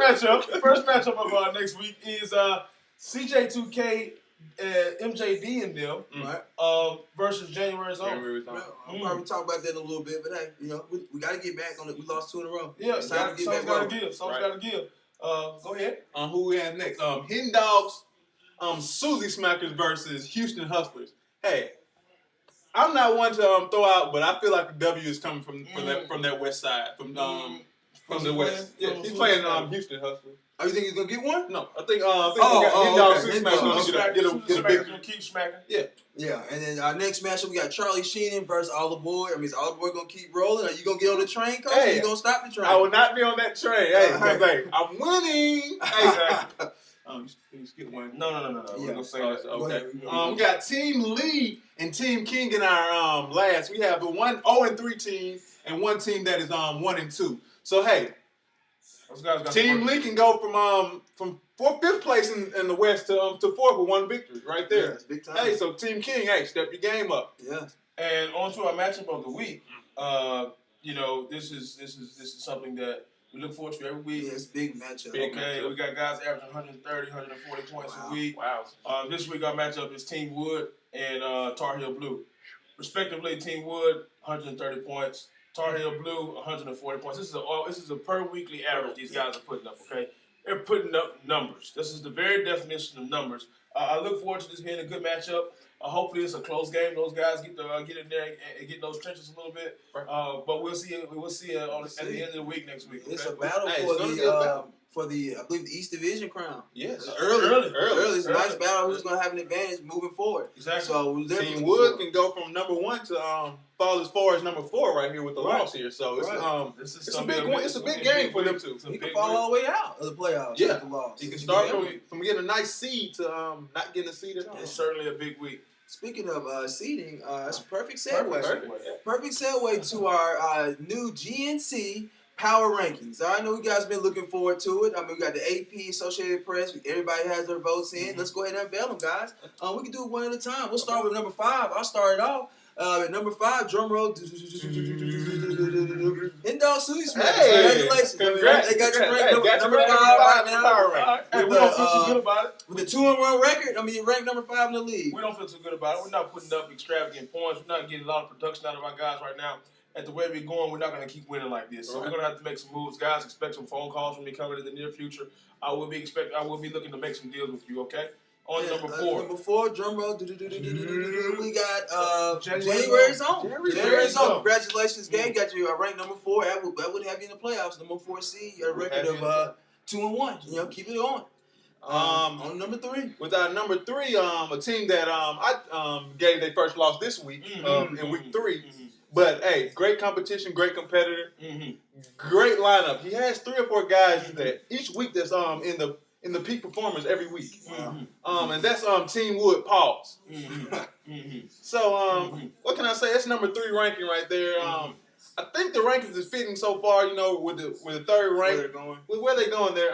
matchup of next week is CJ2K and MJD and them versus January's own. I'll probably talk about that in a little bit, but hey, we got to get back on it. We lost 2 in a row. Yeah, something's got to give. Go ahead. Who we have next? Hidden Dogs, Susie Smackers versus Houston Hustlers. Hey, I'm not one to throw out, but I feel like the W is coming from that west side, from the west. Yeah, he's playing Houston Hustlers. Oh, you think he's gonna get one? No, I think Hidden Dogs Susie Smackers gonna keep smacking. Yeah, and then our next matchup we got Charlie Sheenan versus All Aboard. I mean, is All Aboard gonna keep rolling? Are you gonna get on the train, Coach? Or you gonna stop the train? I will not be on that train. Hey, I'm winning. Exactly. You skip one. No. We're gonna say that. Okay. We got Team Lee and Team King in our last. We have the 1-0-3 team and one team that is 1-2. So hey, those guys got Team Lee can go from 5th place in the West to 4th with 1 victory right there. Yeah, that's big time. Hey, so Team King, hey, step your game up. Yeah. And on to our matchup of the week. This is something that we look forward to every week. Yeah, it's a big matchup. We got guys averaging 130, 140 points a week. Wow. This week our matchup is Team Wood and Tar Heel Blue. Respectively, Team Wood, 130 points. Tar Heel Blue, 140 points. This is a per weekly average these guys are putting up, okay? They're putting up numbers. This is the very definition of numbers. I look forward to this being a good matchup. Hopefully it's a close game. Those guys get in there and get in those trenches a little bit. But we'll see. We'll see at the end of the week next week. Okay? It's a battle for the I believe the East Division crown. Yes, early. It's a nice battle. Who's going to have an advantage moving forward? Exactly. So Team Wood can go from number 1 to fall as far as number 4 right here with the loss here. So it's a big one. It's a big game for them too. He can fall all the way out of the playoffs. Yeah, with the loss. He can start from getting a nice seed to not getting a seed at all. It's certainly a big week. Speaking of seeding, that's a perfect segue. Perfect segue to our new GNC Power Rankings. I know you guys been looking forward to it. I mean, we got the AP, Associated Press. Everybody has their votes in. Let's go ahead and unveil them, guys. We can do it one at a time. We'll start with number 5. I'll start it off. At number 5, drum roll. Hidden Susie Smackers. Congratulations. Congrats. They got you ranked number 5 right now. Hey, we don't feel too good about it. With the 2-1 record, I mean, you're ranked number 5 in the league. We don't feel too good about it. We're not putting up extravagant points. We're not getting a lot of production out of our guys right now. At the way we're going, we're not going to keep winning like this. So we're going to have to make some moves. Guys, expect some phone calls from me coming in the near future. I will be looking to make some deals with you, okay? On number 4. Number 4, drum roll. We got January's own. January's own. Congratulations, gang. Got you ranked number 4. That would have you in the playoffs. Number 4 seed. You got a record of 2-1. Keep it going. On number 3. With our number 3, a team that I gave their first loss this week in week 3. But hey, great competition, great competitor, great lineup. He has 3 or 4 guys that each week that's in the peak performers every week. And that's Team Wood Pause. So what can I say? That's number 3 ranking right there. I think the rankings is fitting so far. With the 3rd rank, where they going there.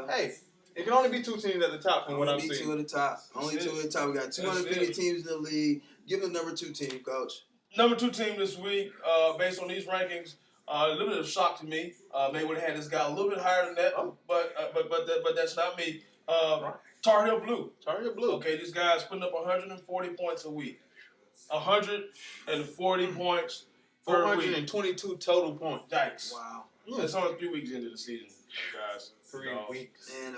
Hey. It can only be 2 teams at the top from what I'm seeing. Only 2 at the top. Only 2 at the top. We got 250 teams in the league. Give them the number 2 team, Coach. Number 2 team this week, based on these rankings, a little bit of shock to me. They would have had this guy a little bit higher than that, but that's not me. Tar Heel Blue. Tar Heel Blue. Okay, this guy's putting up 140 points a week. 140 points per week. 422 total points. Yikes. Wow. That's only 3 weeks into the season, guys. 3 weeks. And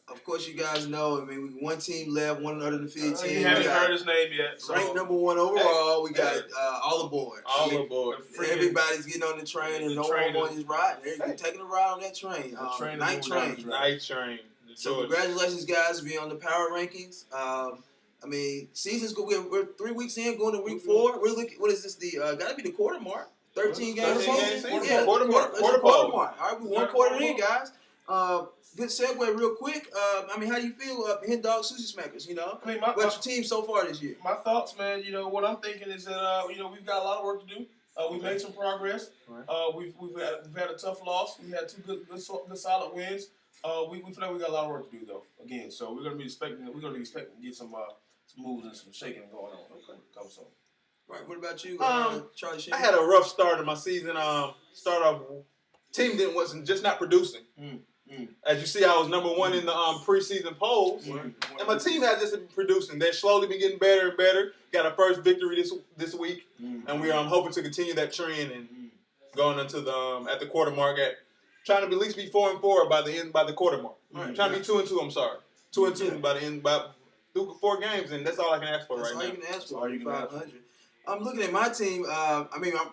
of course, you guys know. I mean, one team left, one undefeated team. You haven't heard his name yet. So. Ranked number 1 overall. We got All Aboard. All Aboard. Everybody's getting on the train, and no one is riding. They're taking a ride on that train. Night train. So congratulations, guys, to be on the power rankings. I mean, season's good. We're 3 weeks in, going to week 4. We're looking. What is this? Got to be the quarter mark. 13 games. Yeah, quarter mark. All right, we 1 quarter in, guys. Good segue, real quick. I mean, how do you feel, Hidden Dog Susie Smackers? I mean, what's your team so far this year? My thoughts, man. What I'm thinking is that we've got a lot of work to do. We made some progress. We've had a tough loss. We had 2 good solid wins. We feel like we got a lot of work to do though. Again, so we're gonna be expecting to get some moves and some shaking going on. Come soon. Right. What about you, Charlie Sheen? I had a rough start of my season. Start off, team wasn't just not producing. As you see, I was number 1 in the preseason polls. And my team has just been producing. They've slowly been getting better and better. Got our first victory this week. And we're hoping to continue that trend and going into the at the quarter mark trying to at least be 4-4 by the quarter mark. Trying to be 2-2, I'm sorry. 2-2 by the end through 4 games, and that's all I can ask for right now. That's all you can ask for. 500. I'm looking at my team.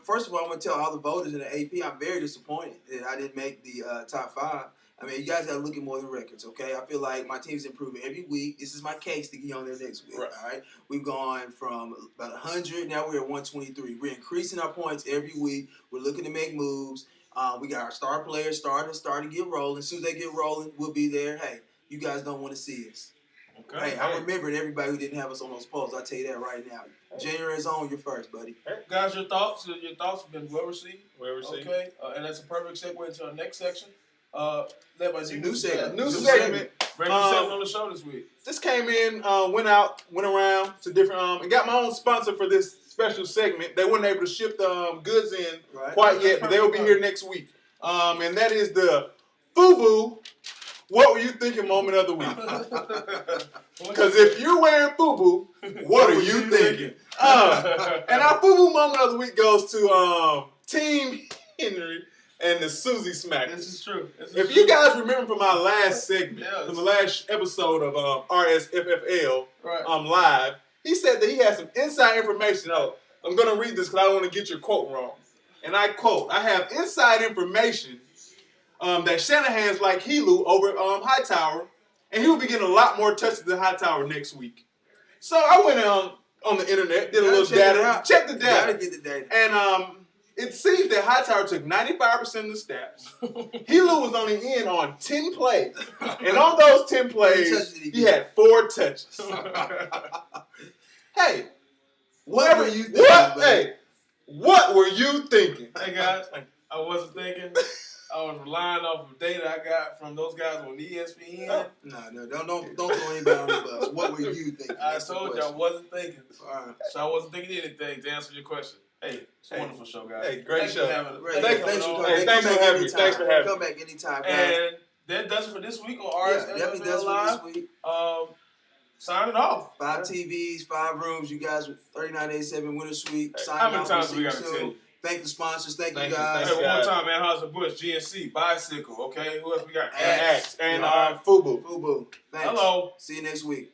First of all, I'm going to tell all the voters in the AP, I'm very disappointed that I didn't make the top 5. You guys got to look at more than records, okay? I feel like my team's improving every week. This is my case to get on there next week, all right? We've gone from about 100, now we're at 123. We're increasing our points every week. We're looking to make moves. We got our star players starting to get rolling. As soon as they get rolling, we'll be there. Hey, you guys don't want to see us. Okay. Hey, I remembered everybody who didn't have us on those polls. I'll tell you that right now. January is on. You're first, buddy. Hey, guys, your thoughts have been well received. Okay, and that's a perfect segue into our next section. New segment. New segment on the show this week. This came in, went around to different, and got my own sponsor for this special segment. They weren't able to ship the goods in quite yet, but they will be here next week. And that is the FUBU. What were you thinking moment of the week? Because if you're wearing FUBU, what are you thinking? And our FUBU moment of the week goes to Team Henry and the Susie Smack. This is true. If you guys remember from our last segment, from the last episode of RSFFL live, he said that he had some inside information. I'm going to read this because I don't want to get your quote wrong. And I quote, I have inside information that Shanahan's like Helu over Hightower, and he'll be getting a lot more touches than Hightower next week. So I went on the internet, did a little data, checked the data. Gotta get the data. And it seems that Hightower took 95% of the snaps. Helu was only in on 10 plays. And on those 10 plays, he had 4 touches. Hey, what were you thinking? What were you thinking? Hey guys, I wasn't thinking. I was relying off of data I got from those guys on ESPN. No, don't throw anybody on the bus. What were you thinking? I told you I wasn't thinking. So I wasn't thinking anything to answer your question. Hey, it's a wonderful show, guys. Hey, great show. Thanks for having me. Come back anytime, guys. And that does it for this week on RSFFL Live. This week. Signing off. 5 TVs, 5 rooms. You guys, 3987 Winter Suite. How many times do we got to tell you? Thank the sponsors. Thank you guys. Hey, one more time, man. Anheuser-Busch, GNC, Bicycle, okay? Who else we got? Axe. And FUBU. FUBU. Thanks. Hello. See you next week.